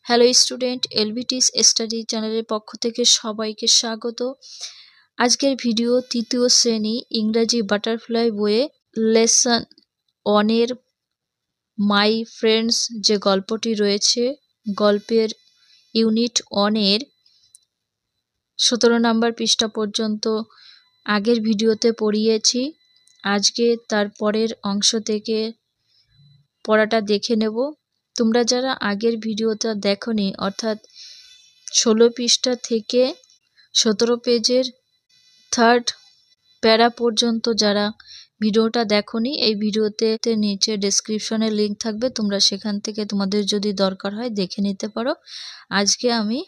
Hello student, এলবিটিস study চ্যানেলের পক্ষ থেকে সবাইকে স্বাগত। আজকের ভিডিও তৃতীয় শ্রেণী ইংরাজি বাটারফ্লাই বইয়ে লেসন 1-এর মাই ফ্রেন্ডস যে গল্পটি রয়েছে, গল্পের ইউনিট 1-এর 17 নম্বর পৃষ্ঠা পর্যন্ত আগের ভিডিওতে পড়িয়েছি। আজকে তার পরের অংশ থেকে পড়াটা দেখে নেব। তোমরা যারা আগের ভিডিওটা দেখোনি, অর্থাৎ 16 পৃষ্ঠা থেকে 17 পেজের 3rd প্যারা পর্যন্ত যারা ভিডিওটা দেখোনি, এই ভিডিওতে নিচে ডেসক্রিপশনে লিঙ্ক থাকবে, তোমরা সেখান থেকে তোমাদের যদি দরকার হয় দেখে নিতে পারো। আজকে আমি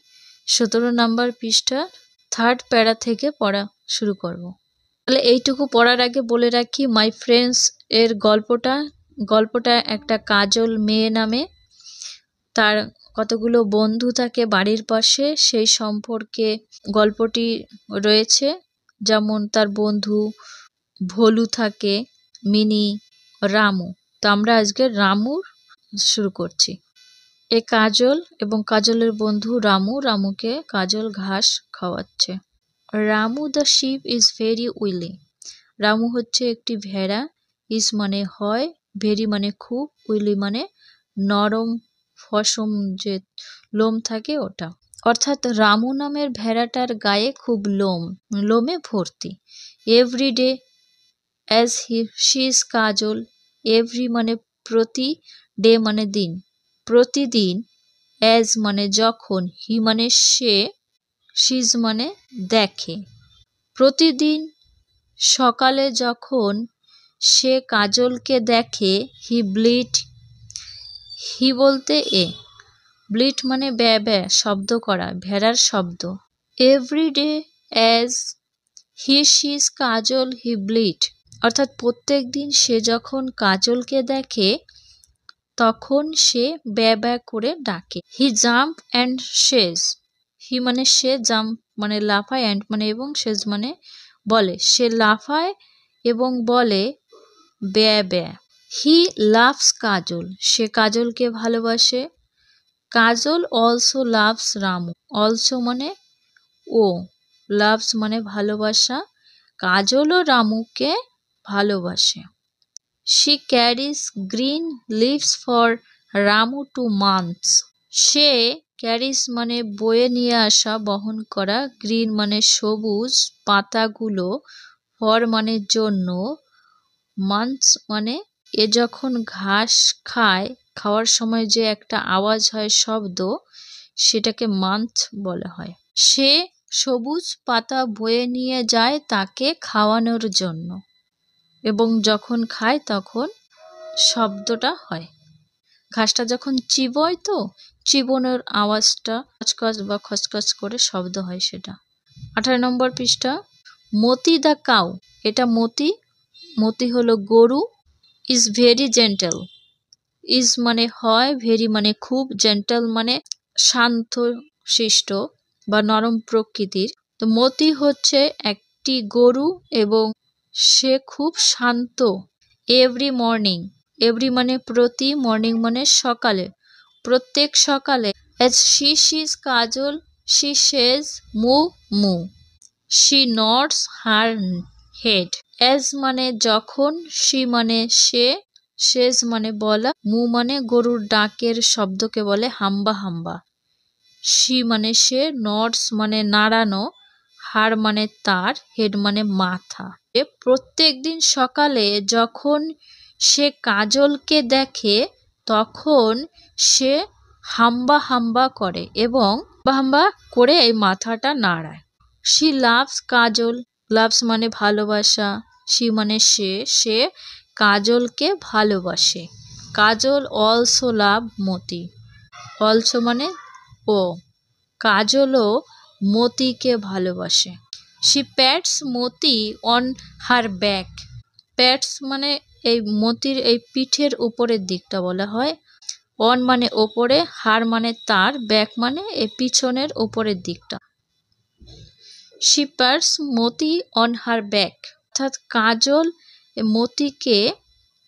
17 নম্বর পৃষ্ঠা 3rd প্যারা থেকে পড়া শুরু করব। তাহলে এইটুকু পড়ার আগে বলে রাখি, মাই ফ্রেন্ডস এর গল্পটা একটা কাজল মেয়ে নামে, তার কতগুলো বন্ধু থাকে বাড়ির পাশে, সেই সম্পর্কে গল্পটি রয়েছে। যেমন তার বন্ধু ভোলু থাকে, মিনি, রামু। তো আমরা আজকে রামুর শুরু করছি। এ কাজল এবং কাজলের বন্ধু রামুকে কাজল ঘাস খাওয়াচ্ছে। Ramu the sheep is very woolly. Ramu হচ্ছে একটি ভেড়া। ইজ মানে হয়, ভেরি মানে খুব, উইলি মানে নরম ফসম যে লোম থাকে ওটা। অর্থাৎ রামু নামের ভেড়াটার গায়ে খুব লোমে ভর্তি। Everyday as she is Kajal. Every মানে প্রতি, ডে মানে দিন, প্রতিদিন, অ্যাজ মানে যখন, হি মানে সে, শিজ মানে দেখে। প্রতিদিন সকালে যখন সে কাজলকে দেখে, হি ব্লিট, হি বলতে ব্লিট মানে ব্যা ব্যা শব্দ করা, ভেড়ার শব্দ। এভরিডে অ্যাজ হি সিজ কাজল হি ব্লিট, অর্থাৎ প্রত্যেক দিন সে যখন কাজলকে দেখে তখন সে ব্যা ব্যা করে ডাকে। হি জাম্প অ্যান্ড শেজ। হি মানে সে, জাম্প মানে লাফায়, অ্যান্ড মানে এবং, শেজ মানে বলে। সে লাফায় এবং বলে ব্যা ব্যা। হি লাভস কাজল। সে কাজলকে ভালোবাসে। Kajal also loves Ramu. Also মানে ও, লাভস মানে ভালোবাসা। কাজলও রামুকে ভালোবাসে। She carries green leaves for Ramu two months. সে ক্যারিজ মানে বয়ে নিয়ে আসা, বহন করা, গ্রিন মানে সবুজ পাতাগুলো, ফর মানে জন্য, মান্থস মানে এ যখন ঘাস খায়, খাওয়ার সময় যে একটা আওয়াজ হয়, শব্দ, সেটাকে মান্থ বলা হয়। সে সবুজ পাতা বয়ে নিয়ে যায় তাকে খাওয়ানোর জন্য, এবং যখন খায় তখন শব্দটা হয়। ঘাসটা যখন চিবোয়, তো চিবোনোর আওয়াজটা খচখচ বা খচখচ করে শব্দ হয়, সেটা। 18 নম্বর পৃষ্ঠা। মতি দ্য কাউ। এটা মতি হলো গরু। Is very gentle. ইজ মানে হয়, ভেরি মানে খুব, জেন্টেল মানে শান্ত শিষ্ট বা নরম প্রকৃতির। তো মতি হচ্ছে একটি গরু এবং সে খুব শান্ত। Every morning. এভরি মানে প্রতি, মর্নিং মানে সকালে, প্রত্যেক সকালে। As she sees Kajal she says moo moo. She nods her head. As মানে যখন, শি মানে সে, সেজ মানে বলা, মু মানে গরুর ডাকের শব্দকে বলে হাম্বা হাম্বা। শি মানে সে, নডস মানে নাড়ানো, হার মানে তার, হেড মানে মাথা। প্রত্যেক দিন সকালে যখন সে কাজলকে দেখে তখন সে হাম্বা হাম্বা করে এবং হাম্বা করে এই মাথাটা নাড়ায়। She loves Kajal. লাভস মানে ভালোবাসা, শি মানে সে কাজলকে ভালোবাসে। কাজল অলসো লাভ মতি। অলসো মানে ও, কাজলও মতিকে ভালোবাসে। She pants Moti on her back. Pants মানে এই মতির এই পিঠের উপরের দিকটা বলা হয়। অন মানে ওপরে, হার মানে তার, ব্যাক মানে এই পিছনের উপরের দিকটা। She pants Moti on her back, অর্থাৎ কাজল মতিকে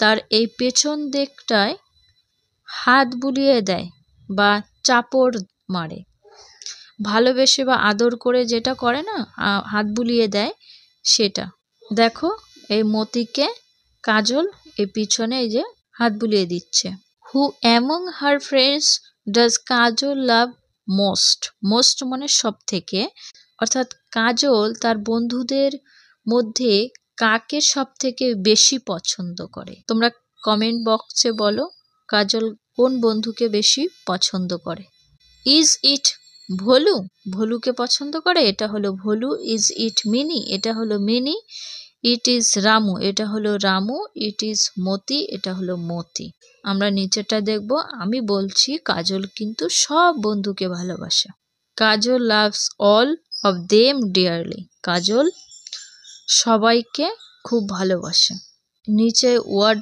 তার এই পেছন দিকটায় হাত বুলিয়ে দেয় বা চাপড় মারে, ভালোবেসে বা আদর করে যেটা করে না, হাত বুলিয়ে দেয় সেটা। দেখো এই মতিকে কাজল এই পিছনে এই যে হাত বুলিয়ে দিচ্ছে। হু among her friends does Kajal love most? Most মানে সব থেকে, অর্থাৎ কাজল তার বন্ধুদের মধ্যে কাকে সব থেকে বেশি পছন্দ করে? তোমরা কমেন্ট বক্সে বলো কাজল কোন বন্ধুকে বেশি পছন্দ করে। Is it Bholu? ভোলুকে পছন্দ করে, এটা হলো ভোলু। Is it mini? এটা হলো মিনি। It is Ramu? এটা হলো রামু। ইট ইজ মতি? এটা হলো মতি। আমরা নিচেটা দেখব। আমি বলছি কাজল কিন্তু সব বন্ধুকে ভালোবাসে। Kajal loves all of them dearly. Kajal সবাইকে খুব ভালোবাসে। নিচে ওয়ার্ড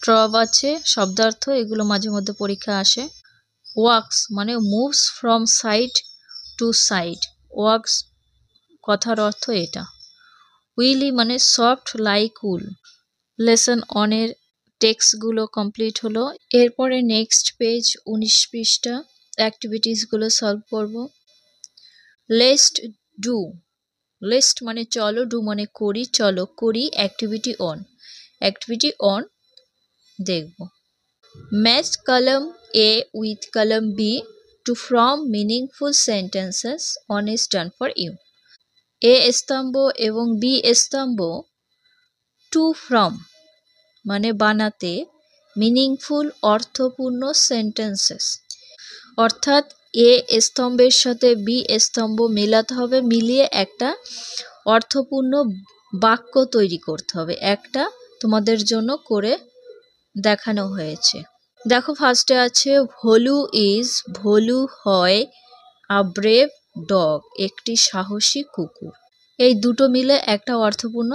ট্রব আছে, শব্দার্থ, এগুলো মাঝে মধ্যে পরীক্ষা আসে। ওয়াক্স মানে moves from side to side. Wags কথার অর্থ এটা। উইলি মানে সফট লাইক উল। লেসন অনের টেক্সটগুলো কমপ্লিট হলো। এরপরে নেক্সট পেজ 19 পৃষ্ঠা অ্যাক্টিভিটিসগুলো সলভ করব। Let's do. লেটস মানে চলো, ডু মানে করি, চলো করি। Activity one. অ্যাক্টিভিটি অন দেখব। Match column A with column B to form meaningful sentences. One is done for you. A স্তম্ভ এবং বি স্তম্ভ টু ফ্রম মানে বানাতে, মিনিংফুল অর্থপূর্ণ সেন্টেন্সেস, অর্থাৎ এ স্তম্ভের সাথে বি স্তম্ভ মেলাতে হবে, মিলিয়ে একটা অর্থপূর্ণ বাক্য তৈরি করতে হবে। একটা তোমাদের জন্য করে দেখানো হয়েছে। দেখো ফার্স্টে আছে ভোলু ইজ, ভোলু হয় আ ব্রেভ ডগ, একটি সাহসী কুকুর। এই দুটো মিলে একটা অর্থপূর্ণ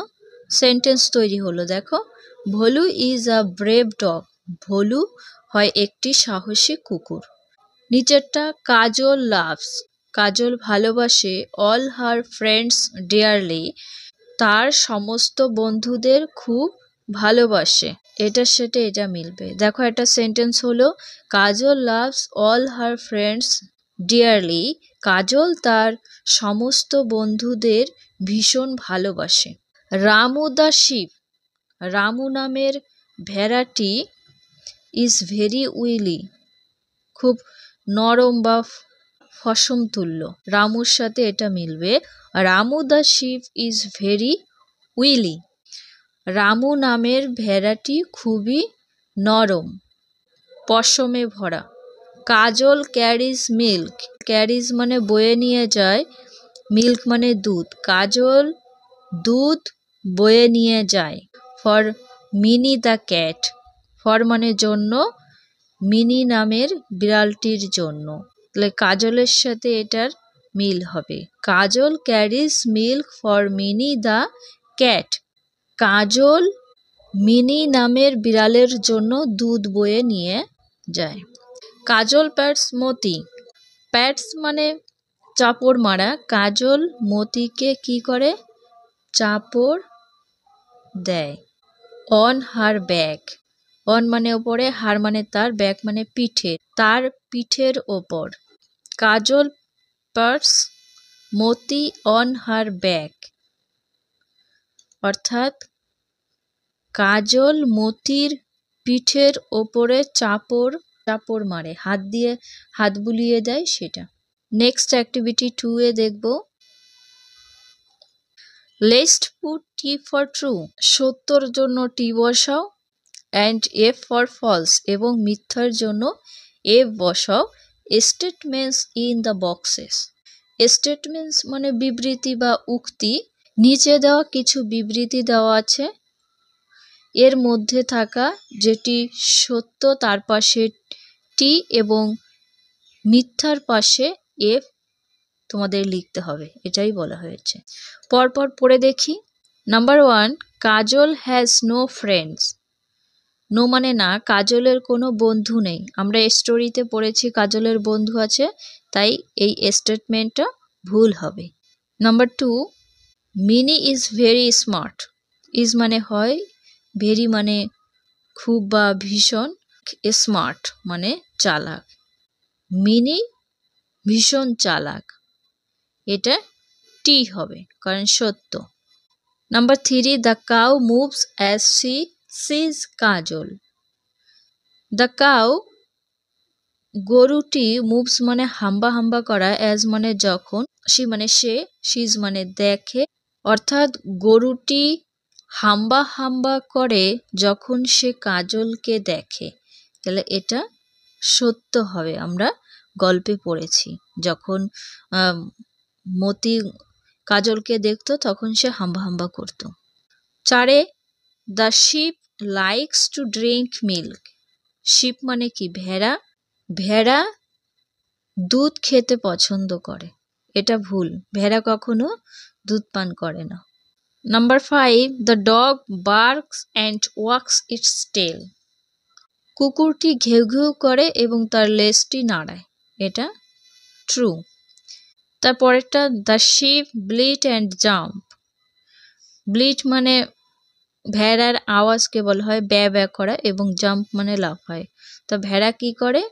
সেন্টেন্স তৈরি হলো। দেখো Bholu is a brave dog, Bholu হয় একটি সাহসী কুকুর। নিচেরটা কাজল লাভস, কাজল ভালোবাসে অল হার ফ্রেন্ডস ডিয়ারলি, তার সমস্ত বন্ধুদের খুব ভালোবাসে। এটার সাথে এটা মিলবে। দেখো একটা সেন্টেন্স হলো Kajal loves all her friends dearly, Kajal তার সমস্ত বন্ধুদের ভীষণ ভালোবাসে। রামু দ্য শিপ, রামু নামের ভেড়াটি ইজ ভেরি উইলি, খুব নরম বা ফসম তুল্য। রামুর সাথে এটা মিলবে। Ramu the sheep is very woolly, Ramu নামের ভেড়াটি খুবই নরম, পশমে ভরা। কাজল ক্যারিজ মিল্ক, ক্যারিজ মানে বয়ে নিয়ে যায়, মিল্ক মানে দুধ। কাজল দুধ বয়ে নিয়ে যায়। For Mini the cat, for মানে জন্য, মিনি নামের বিড়ালটির জন্য। তাহলে কাজলের সাথে এটার মিল হবে। Kajal carries milk for Mini the cat, Kajal Mini নামের বিড়ালের জন্য দুধ বয়ে নিয়ে যায়। কাজল প্যাটস মতি, প্যাটস মানে চাপড় মারা। কাজল মতিকে কি করে? চাপড় দেয়। অন হার ব্যাক, অন মানে ওপরে, হার মানে তার, ব্যাক মানে পিঠে, তার পিঠের ওপর। Kajal pats Moti on her back, অর্থাৎ কাজল মতির পিঠের ওপরে চাপড় মারে, হাত দিয়ে হাত বুলিয়ে দেয় সেটা। নেক্সট অ্যাক্টিভিটি 2 এ দেখব। Let's put T for true, সত্যর জন্য টি বসাও, অ্যান্ড এফ ফর ফলস, এবং মিথ্যার জন্য এফ বসাও। Statements in the boxes, statements মানে বিবৃতি বা উক্তি। নিচে দেওয়া কিছু বিবৃতি দেওয়া আছে, এর মধ্যে থাকা যেটি সত্য তার পাশে টি এবং মিথ্যার পাশে এফ তোমাদের লিখতে হবে, এটাই বলা হয়েছে। পরপর পড়ে দেখি। Number 1, Kajal has no friends. No মানে না, কাজলের কোনো বন্ধু নেই। আমরা স্টোরিতে পড়েছি কাজলের বন্ধু আছে, তাই এই স্টেটমেন্টটা ভুল হবে। Number 2, mini is very smart. Is মানে হয়, ভেরি মানে খুব বা ভীষণ, স্মার্ট মানে চালাক। মিনি ভীষণ চালাক, এটা টি হবে কারণ সত্য। Number 3, the cow moves as she sees Kajal. The cow, গরুটি, মুভস মানে হাম্বা হাম্বা করা, অ্যাজ মানে যখন, শি মানে সে, সিজ মানে দেখে, অর্থাৎ গরুটি হাম্বা হাম্বা করে যখন সে কাজলকে দেখে। তাহলে এটা সত্য হবে, আমরা গল্পে পড়েছি যখন মতি কাজলকে দেখতো তখন সে হাম্বা হাম্বা করত। 4, the sheep likes to drink milk. Sheep মানে কি? ভেড়া। ভেড়া দুধ খেতে পছন্দ করে, এটা ভুল, ভেড়া কখনো দুধ পান করে না। Number 5, the dog barks and wags its tail. কুকুরটি ঘেউ ঘেউ করে এবং তার লেজটি নাড়ায়, এটা ট্রু। তারপরেরটা, the sheep bleat and jump. Bleat মানে ভেড়ার আওয়াজকে বলা হয় ব্যা ব্যা করা, এবং জাম্প মানে লাফায়। তা ভেড়া কি করে?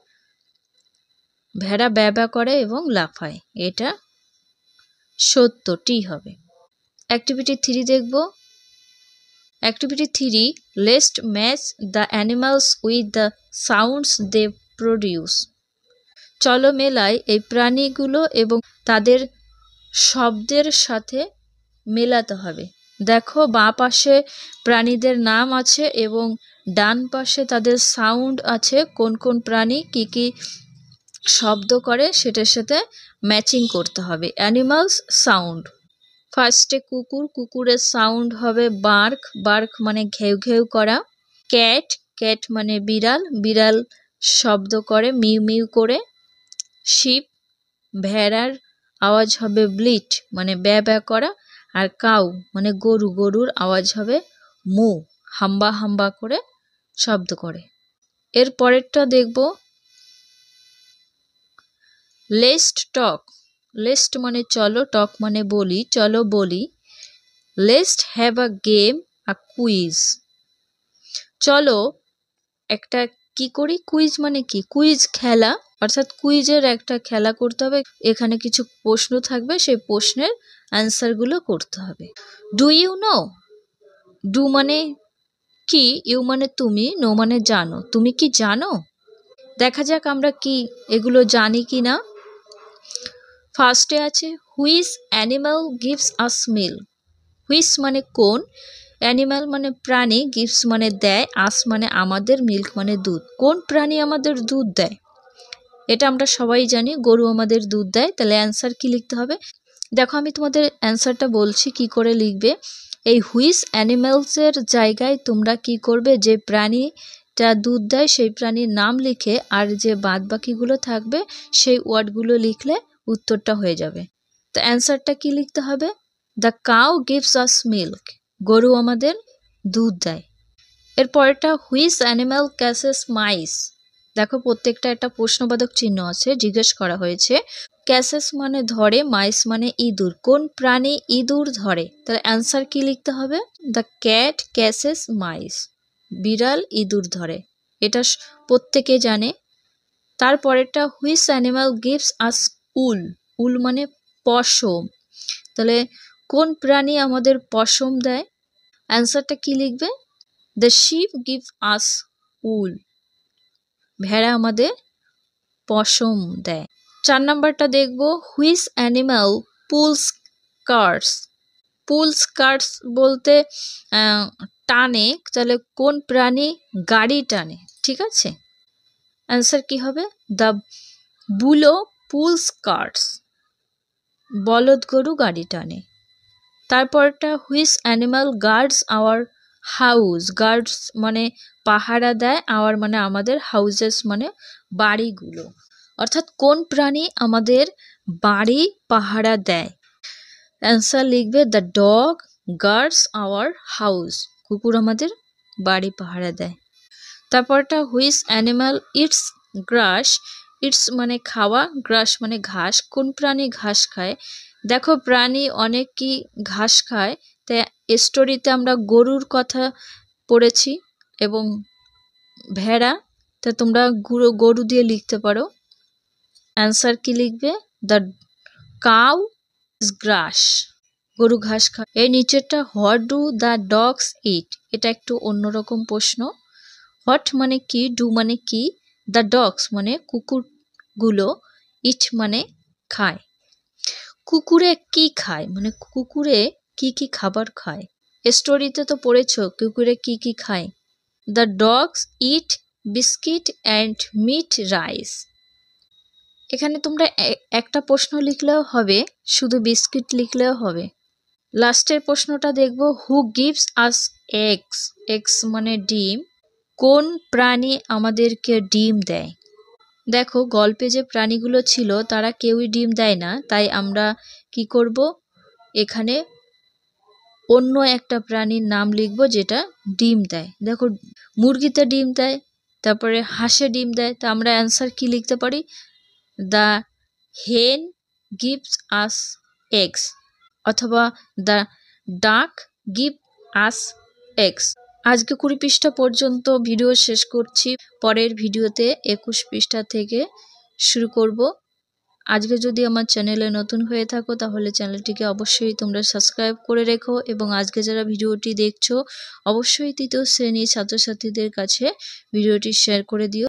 ভেড়া ব্যা ব্যা করে এবং লাফায়, এটা সত্য, টি হবে। অ্যাক্টিভিটি 3 দেখব। Activity 3, let's match the animals with the sounds they produce. চলো মেলায় এই প্রাণীগুলো এবং তাদের শব্দের সাথে মেলাতে হবে। দেখো বাঁ পাশে প্রাণীদের নাম আছে এবং ডান পাশে তাদের সাউন্ড আছে, কোন কোন প্রাণী কি কি শব্দ করে সেটার সাথে ম্যাচিং করতে হবে। অ্যানিমালস সাউন্ড, ফার্স্টে কুকুর, কুকুরের সাউন্ড হবে বার্ক, বার্ক মানে ঘেউ ঘেউ করা। ক্যাট, ক্যাট মানে বিড়াল, বিড়াল শব্দ করে মিউ মিউ করে। শিপ, ভেড়ার আওয়াজ হবে ব্লিট মানে ব্যা ব্যা করা। আর কাউ মানে গরু, গরুর আওয়াজ হবে মু, হাম্বা হাম্বা করে শব্দ করে। এর পরেরটা দেখব, লেটস টক। লেটস মানে চলো, টক মানে বলি, চলো বলি। Let's have a game, a quiz. চলো একটা কি করি? কুইজ মানে কি? কুইজ খেলা, অর্থাৎ কুইজের একটা খেলা করতে হবে। এখানে কিছু প্রশ্ন থাকবে, সেই প্রশ্নের অ্যান্সারগুলো করতে হবে। Do you know? ডু মানে কি, ইউ মানে তুমি, নো মানে জানো। তুমি কি জানো? দেখা যাক আমরা কি এগুলো জানি কি না। ফার্স্টে আছে, which animal gives us milk. Which মানে কোন, অ্যানিমাল মানে প্রাণী, গিভস মানে দেয়, আস মানে আমাদের, মিল্ক মানে দুধ। কোন প্রাণী আমাদের দুধ দেয়? এটা আমরা সবাই জানি, গরু আমাদের দুধ দেয়। তাহলে অ্যান্সার কি লিখতে হবে? দেখো আমি তোমাদের অ্যান্সারটা বলছি কি করে লিখবে। এই হুইচ অ্যানিমালসের জায়গায় তোমরা কি করবে, যে প্রাণীটা দুধ দেয় সেই প্রাণীর নাম লিখে আর যে বাদ বাকিগুলো থাকবে সেই ওয়ার্ডগুলো লিখলে উত্তরটা হয়ে যাবে। তো অ্যান্সারটা কি লিখতে হবে? The cow gives us milk, গরু আমাদের দুধ দেয়। এরপরটা, হুইচ অ্যানিমাল ক্যাচেস মাইস। দেখো প্রত্যেকটা একটা প্রশ্নবোধক চিহ্ন আছে, জিজ্ঞেস করা হয়েছে। ক্যাচেস মানে ধরে, মাইস মানে ইঁদুর, কোন প্রাণী ইঁদুর ধরে? তাহলে অ্যান্সার কি লিখতে হবে? দ্য ক্যাট ক্যাচেস মাইস, বিড়াল ইঁদুর ধরে, এটা প্রত্যেকে জানে। তারপরেরটা, হুইচ অ্যানিমাল গিভস আস উল। উল মানে পশম, তাহলে কোন প্রাণী আমাদের পশম দেয়? অ্যান্সারটা কি লিখবে? The sheep give us wool, ভেড়া আমাদের পশম দেয়। 4 নাম্বারটা দেখব, which animal pulls carts. Pulls carts বলতে টানে, তাহলে কোন প্রাণী গাড়ি টানে? ঠিক আছে, অ্যান্সার কি হবে? দ্য বুলো পুলস কার্টস, বলদ গরু গাড়ি টানে। তারপরটা, which animal guards our house. Guards মানে পাহারা দেয়, আওয়ার মানে আমাদের, হাউসেস মানে বাড়িগুলো, অর্থাৎ কোন প্রাণী আমাদের বাড়ি পাহারা দেয়? অ্যান্সার লিখবে the dog guards our house, কুকুর আমাদের বাড়ি পাহারা দেয়। তারপরটা, which animal eats grass. Eats মানে খাওয়া, গ্রাস মানে ঘাস, কোন প্রাণী ঘাস খায়? দেখো প্রাণী অনেকই ঘাস খায়, তাই স্টোরিতে আমরা গরুর কথা পড়েছি এবং ভেড়া, তা তোমরা গরু দিয়ে লিখতে পারো। অ্যান্সার কি লিখবে? দ্য কাউ ইজ গ্রাস। গরু ঘাস খায়। এর নিচেরটা হোয়াট ডু দ্য ডগস ইট। এটা একটু অন্যরকম প্রশ্ন। হোয়াট মানে কি, ডু মানে কি, দ্য ডগস মানে কুকুরগুলো, ইট মানে খায়। কুকুরে কি খায়, মানে কুকুরে কি কি খাবার খায়? স্টোরিতে তো পড়েছ কুকুরে কি কি খায়। The dogs eat biscuit and meat rice. এখানে তোমরা একটা প্রশ্ন লিখলেও হবে, শুধু বিস্কিট লিখলেও হবে। লাস্টের প্রশ্নটা দেখব, হু গিভস আস এগস। এগস মানে ডিম। কোন প্রাণী আমাদেরকে ডিম দেয়? দেখো গল্পে যে প্রাণীগুলো ছিল তারা কেউই ডিম দেয় না, তাই আমরা কি করব, এখানে অন্য একটা প্রাণীর নাম লিখব যেটা ডিম দেয়। দেখো মুরগিতে ডিম দেয়, তারপরে হাঁসে ডিম দেয়, তা আমরা অ্যান্সার কি লিখতে পারি? দ্য হেন গিভস আস এগস, অথবা দ্য ডাক গিভ আস এগস। আজকে 20 পৃষ্ঠা পর্যন্ত ভিডিও শেষ করছি। পরের ভিডিওতে 21 পৃষ্ঠা থেকে শুরু করব। আজকে যদি আমার চ্যানেলে নতুন হয়ে থাকো তাহলে চ্যানেলটিকে অবশ্যই তোমরা সাবস্ক্রাইব করে রেখো, এবং আজকে যারা ভিডিওটি দেখছো অবশ্যই তৃতীয় শ্রেণীর ছাত্রছাত্রীদের কাছে ভিডিওটি শেয়ার করে দিও।